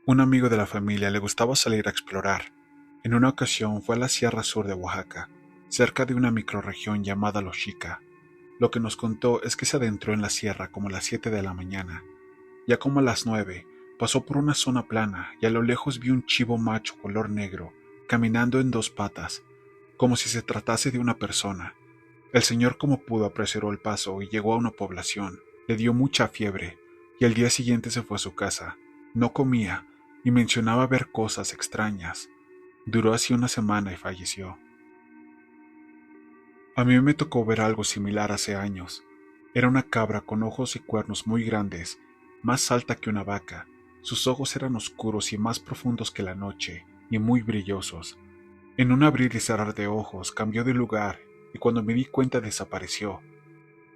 Un amigo de la familia le gustaba salir a explorar. En una ocasión fue a la Sierra Sur de Oaxaca, cerca de una microrregión llamada Los Xica. Lo que nos contó es que se adentró en la sierra como a las 7 de la mañana. Ya como a las 9, pasó por una zona plana y a lo lejos vio un chivo macho color negro, caminando en dos patas, como si se tratase de una persona. El señor como pudo apresuró el paso y llegó a una población. Le dio mucha fiebre y al día siguiente se fue a su casa. No comía y mencionaba ver cosas extrañas. Duró así una semana y falleció. A mí me tocó ver algo similar hace años. Era una cabra con ojos y cuernos muy grandes, más alta que una vaca. Sus ojos eran oscuros y más profundos que la noche, y muy brillosos. En un abrir y cerrar de ojos cambió de lugar y cuando me di cuenta desapareció.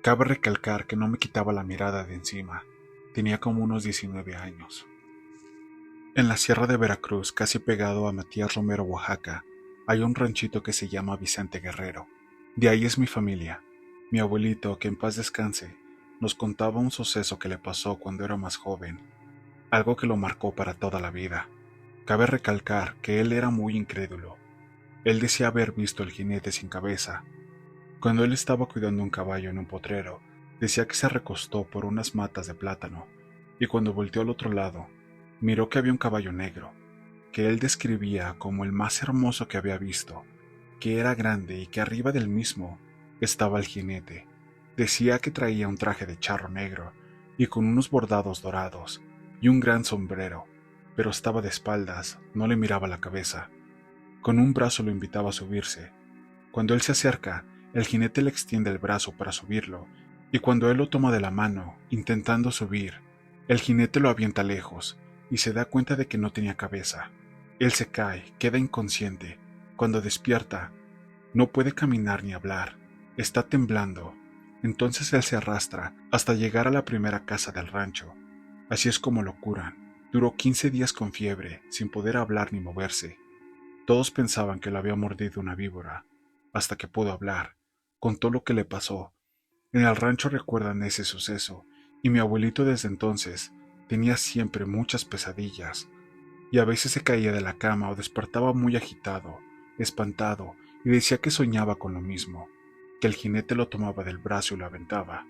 Cabe recalcar que no me quitaba la mirada de encima. Tenía como unos 19 años. En la sierra de Veracruz, casi pegado a Matías Romero, Oaxaca, hay un ranchito que se llama Vicente Guerrero. De ahí es mi familia. Mi abuelito, que en paz descanse, nos contaba un suceso que le pasó cuando era más joven, algo que lo marcó para toda la vida. Cabe recalcar que él era muy incrédulo. Él decía haber visto el jinete sin cabeza. Cuando él estaba cuidando un caballo en un potrero, decía que se recostó por unas matas de plátano, y cuando volteó al otro lado, miró que había un caballo negro, que él describía como el más hermoso que había visto, que era grande y que arriba del mismo estaba el jinete. Decía que traía un traje de charro negro y con unos bordados dorados y un gran sombrero, pero estaba de espaldas, no le miraba la cabeza. Con un brazo lo invitaba a subirse. Cuando él se acerca, el jinete le extiende el brazo para subirlo, y cuando él lo toma de la mano, intentando subir, el jinete lo avienta lejos, y se da cuenta de que no tenía cabeza. Él se cae, queda inconsciente. Cuando despierta, no puede caminar ni hablar, está temblando. Entonces él se arrastra hasta llegar a la primera casa del rancho. Así es como lo curan. Duró 15 días con fiebre, sin poder hablar ni moverse. Todos pensaban que lo había mordido una víbora, hasta que pudo hablar. Contó lo que le pasó. En el rancho recuerdan ese suceso, y mi abuelito desde entonces tenía siempre muchas pesadillas, y a veces se caía de la cama o despertaba muy agitado, espantado, y decía que soñaba con lo mismo, que el jinete lo tomaba del brazo y lo aventaba.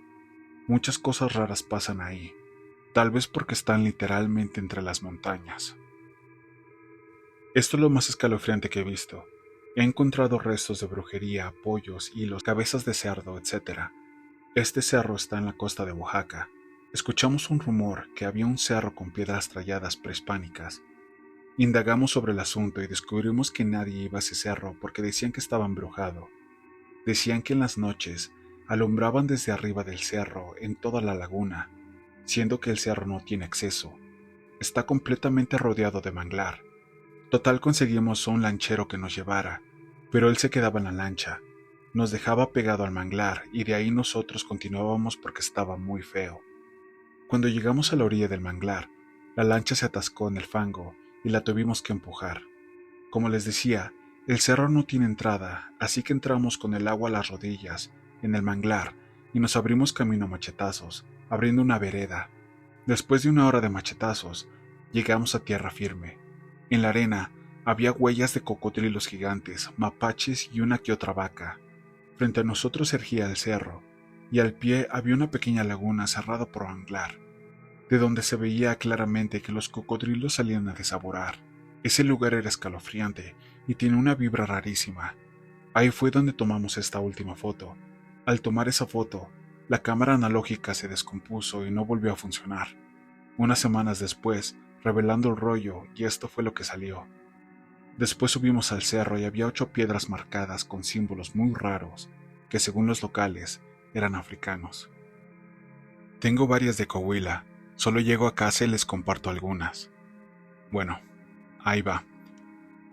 Muchas cosas raras pasan ahí, tal vez porque están literalmente entre las montañas. Esto es lo más escalofriante que he visto. He encontrado restos de brujería, pollos, hilos, cabezas de cerdo, etc. Este cerro está en la costa de Oaxaca. Escuchamos un rumor que había un cerro con piedras talladas prehispánicas. Indagamos sobre el asunto y descubrimos que nadie iba a ese cerro porque decían que estaba embrujado. Decían que en las noches alumbraban desde arriba del cerro en toda la laguna, siendo que el cerro no tiene acceso. Está completamente rodeado de manglar. Total conseguimos un lanchero que nos llevara, pero él se quedaba en la lancha, nos dejaba pegado al manglar y de ahí nosotros continuábamos porque estaba muy feo. Cuando llegamos a la orilla del manglar, la lancha se atascó en el fango y la tuvimos que empujar. Como les decía, el cerro no tiene entrada, así que entramos con el agua a las rodillas, en el manglar, y nos abrimos camino a machetazos, abriendo una vereda. Después de una hora de machetazos, llegamos a tierra firme. En la arena había huellas de cocodrilos gigantes, mapaches y una que otra vaca. Frente a nosotros ergía el cerro, y al pie había una pequeña laguna cerrada por manglar, de donde se veía claramente que los cocodrilos salían a desaborar. Ese lugar era escalofriante y tiene una vibra rarísima. Ahí fue donde tomamos esta última foto. Al tomar esa foto, la cámara analógica se descompuso y no volvió a funcionar. Unas semanas después, revelando el rollo, y esto fue lo que salió. Después subimos al cerro y había 8 piedras marcadas con símbolos muy raros, que según los locales, eran africanos. Tengo varias de Coahuila, solo llego a casa y les comparto algunas. Bueno, ahí va.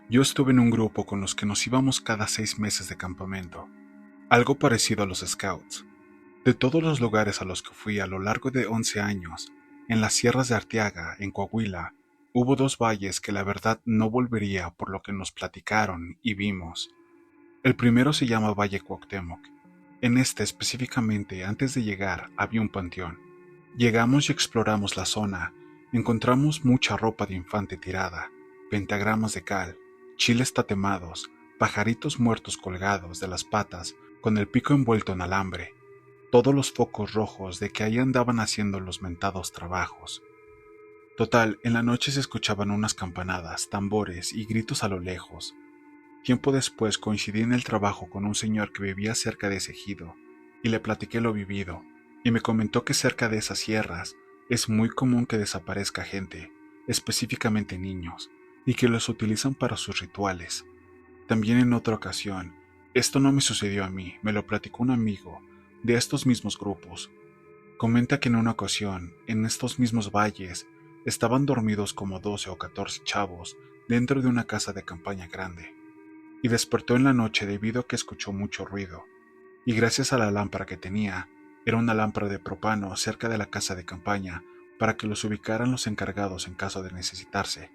Yo estuve en un grupo con los que nos íbamos cada 6 meses de campamento, algo parecido a los Scouts. De todos los lugares a los que fui a lo largo de 11 años, en las sierras de Arteaga, en Coahuila, hubo 2 valles que la verdad no volvería por lo que nos platicaron y vimos. El primero se llama Valle Cuauhtémoc. En este específicamente, antes de llegar, había un panteón. Llegamos y exploramos la zona, encontramos mucha ropa de infante tirada, pentagramas de cal, chiles tatemados, pajaritos muertos colgados de las patas con el pico envuelto en alambre, todos los focos rojos de que ahí andaban haciendo los mentados trabajos. Total, en la noche se escuchaban unas campanadas, tambores y gritos a lo lejos. Tiempo después coincidí en el trabajo con un señor que vivía cerca de ese ejido, y le platiqué lo vivido, y me comentó que cerca de esas sierras es muy común que desaparezca gente, específicamente niños, y que los utilizan para sus rituales. También en otra ocasión, esto no me sucedió a mí, me lo platicó un amigo de estos mismos grupos. Comenta que en una ocasión, en estos mismos valles, estaban dormidos como 12 o 14 chavos dentro de una casa de campaña grande, y despertó en la noche debido a que escuchó mucho ruido, y gracias a la lámpara que tenía, era una lámpara de propano cerca de la casa de campaña para que los ubicaran los encargados en caso de necesitarse.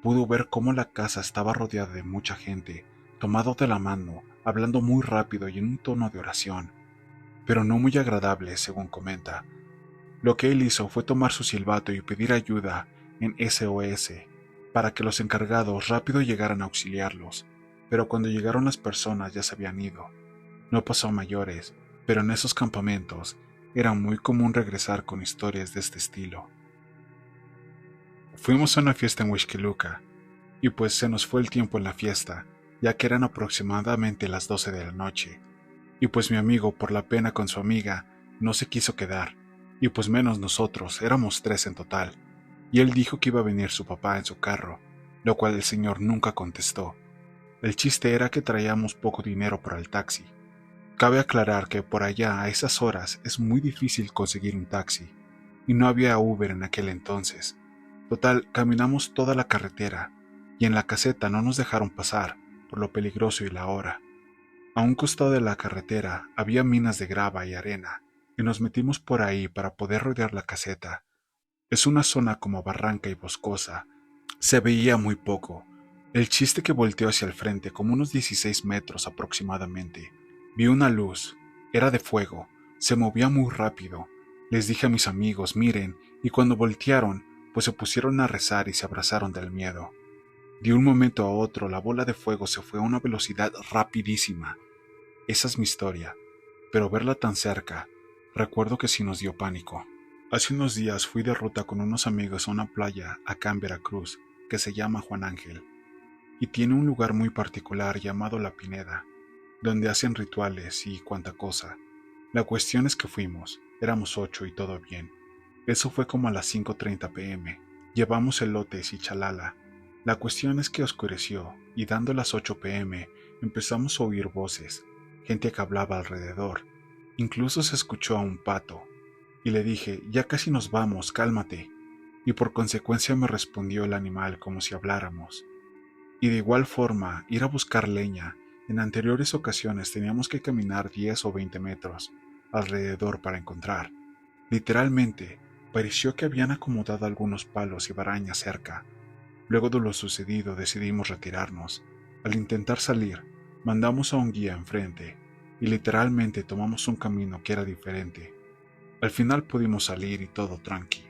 Pudo ver cómo la casa estaba rodeada de mucha gente, tomado de la mano, hablando muy rápido y en un tono de oración, pero no muy agradable, según comenta. Lo que él hizo fue tomar su silbato y pedir ayuda en SOS para que los encargados rápido llegaran a auxiliarlos, pero cuando llegaron las personas ya se habían ido. No pasó a mayores, pero en esos campamentos era muy común regresar con historias de este estilo. Fuimos a una fiesta en Huixquiluca, y pues se nos fue el tiempo en la fiesta, ya que eran aproximadamente las 12 de la noche, y pues mi amigo, por la pena con su amiga, no se quiso quedar, y pues menos nosotros, éramos 3 en total, y él dijo que iba a venir su papá en su carro, lo cual el señor nunca contestó. El chiste era que traíamos poco dinero para el taxi. Cabe aclarar que por allá a esas horas es muy difícil conseguir un taxi, y no había Uber en aquel entonces. Total, caminamos toda la carretera, y en la caseta no nos dejaron pasar, por lo peligroso y la hora. A un costado de la carretera había minas de grava y arena, y nos metimos por ahí para poder rodear la caseta. Es una zona como barranca y boscosa. Se veía muy poco. El chiste que volteó hacia el frente, como unos 16 metros aproximadamente. Vi una luz. Era de fuego. Se movía muy rápido. Les dije a mis amigos, miren, y cuando voltearon, pues se pusieron a rezar y se abrazaron del miedo. De un momento a otro, la bola de fuego se fue a una velocidad rapidísima. Esa es mi historia, pero verla tan cerca, recuerdo que sí nos dio pánico. Hace unos días fui de ruta con unos amigos a una playa acá en Veracruz, que se llama Juan Ángel, y tiene un lugar muy particular llamado La Pineda, donde hacen rituales y cuanta cosa. La cuestión es que fuimos, éramos 8 y todo bien. Eso fue como a las 5:30 p.m. Llevamos elotes y chalala. La cuestión es que oscureció, y dando las 8 p.m. empezamos a oír voces, gente que hablaba alrededor. Incluso se escuchó a un pato. Y le dije, ya casi nos vamos, cálmate. Y por consecuencia me respondió el animal como si habláramos. Y de igual forma, ir a buscar leña. En anteriores ocasiones teníamos que caminar 10 o 20 metros alrededor para encontrar. Literalmente, pareció que habían acomodado algunos palos y barañas cerca. Luego de lo sucedido decidimos retirarnos. Al intentar salir, mandamos a un guía enfrente, y literalmente tomamos un camino que era diferente. Al final pudimos salir y todo tranqui.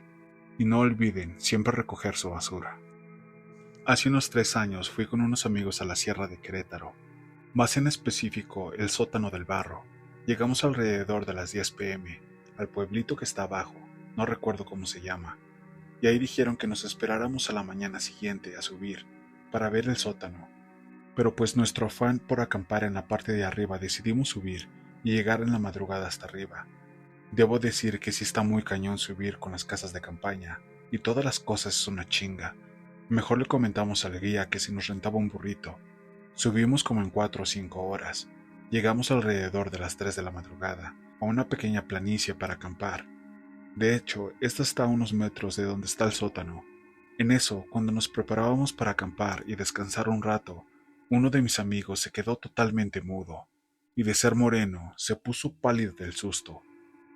Y no olviden siempre recoger su basura. Hace unos 3 años fui con unos amigos a la Sierra de Querétaro, más en específico el Sótano del Barro. Llegamos alrededor de las 10 p.m. al pueblito que está abajo, no recuerdo cómo se llama, y ahí dijeron que nos esperáramos a la mañana siguiente a subir para ver el sótano. Pero pues nuestro afán por acampar en la parte de arriba decidimos subir y llegar en la madrugada hasta arriba. Debo decir que sí está muy cañón subir con las casas de campaña, y todas las cosas es una chinga. Mejor le comentamos al guía que si nos rentaba un burrito. Subimos como en 4 o 5 horas. Llegamos alrededor de las 3 de la madrugada, a una pequeña planicie para acampar. De hecho, esta está a unos metros de donde está el sótano. En eso, cuando nos preparábamos para acampar y descansar un rato, uno de mis amigos se quedó totalmente mudo, y de ser moreno, se puso pálido del susto,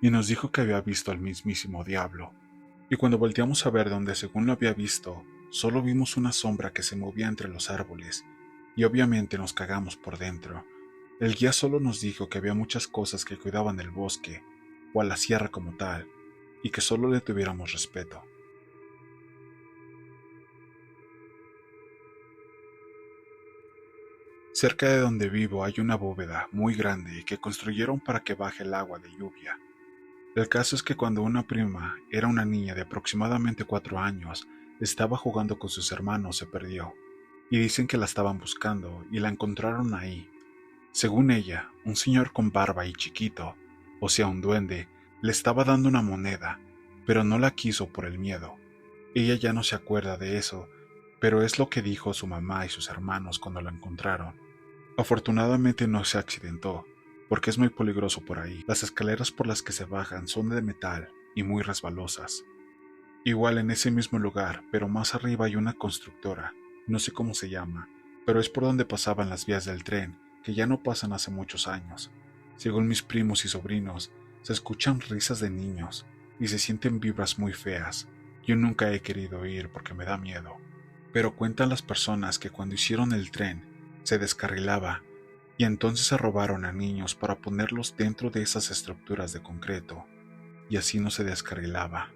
y nos dijo que había visto al mismísimo diablo. Y cuando volteamos a ver donde según lo había visto, solo vimos una sombra que se movía entre los árboles, y obviamente nos cagamos por dentro. El guía solo nos dijo que había muchas cosas que cuidaban el bosque, o a la sierra como tal, y que solo le tuviéramos respeto. Cerca de donde vivo hay una bóveda muy grande que construyeron para que baje el agua de lluvia. El caso es que cuando una prima, era una niña de aproximadamente 4 años, estaba jugando con sus hermanos, se perdió, y dicen que la estaban buscando y la encontraron ahí. Según ella, un señor con barba y chiquito, o sea un duende, le estaba dando una moneda, pero no la quiso por el miedo. Ella ya no se acuerda de eso, pero es lo que dijo su mamá y sus hermanos cuando la encontraron. Afortunadamente no se accidentó, porque es muy peligroso por ahí. Las escaleras por las que se bajan son de metal y muy resbalosas. Igual en ese mismo lugar, pero más arriba hay una constructora, no sé cómo se llama, pero es por donde pasaban las vías del tren, que ya no pasan hace muchos años. Según mis primos y sobrinos, se escuchan risas de niños y se sienten vibras muy feas. Yo nunca he querido ir porque me da miedo, pero cuentan las personas que cuando hicieron el tren, se descarrilaba y entonces se robaron a niños para ponerlos dentro de esas estructuras de concreto, y así no se descarrilaba.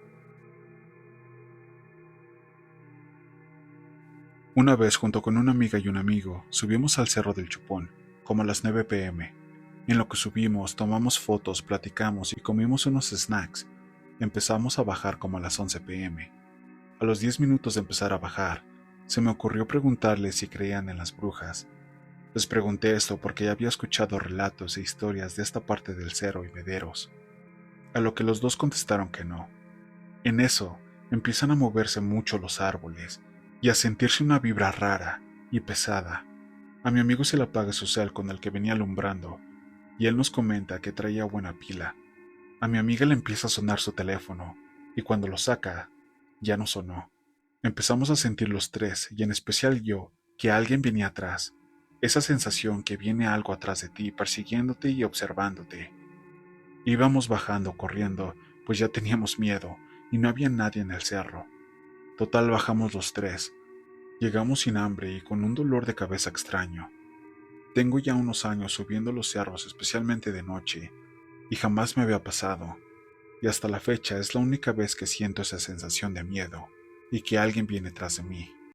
Una vez, junto con una amiga y un amigo, subimos al Cerro del Chupón, como a las 9 p.m. En lo que subimos, tomamos fotos, platicamos y comimos unos snacks. Empezamos a bajar como a las 11 p.m. A los 10 minutos de empezar a bajar, se me ocurrió preguntarles si creían en las brujas. Les pregunté esto porque ya había escuchado relatos e historias de esta parte del cerro y mederos, a lo que los dos contestaron que no. En eso, empiezan a moverse mucho los árboles y a sentirse una vibra rara y pesada. A mi amigo se le apaga su cel con el que venía alumbrando y él nos comenta que traía buena pila. A mi amiga le empieza a sonar su teléfono y cuando lo saca, ya no sonó. Empezamos a sentir los tres, y en especial yo, que alguien venía atrás. Esa sensación que viene algo atrás de ti, persiguiéndote y observándote. Íbamos bajando, corriendo, pues ya teníamos miedo, y no había nadie en el cerro. Total bajamos los tres. Llegamos sin hambre y con un dolor de cabeza extraño. Tengo ya unos años subiendo los cerros, especialmente de noche, y jamás me había pasado. Y hasta la fecha es la única vez que siento esa sensación de miedo, y que alguien viene tras de mí.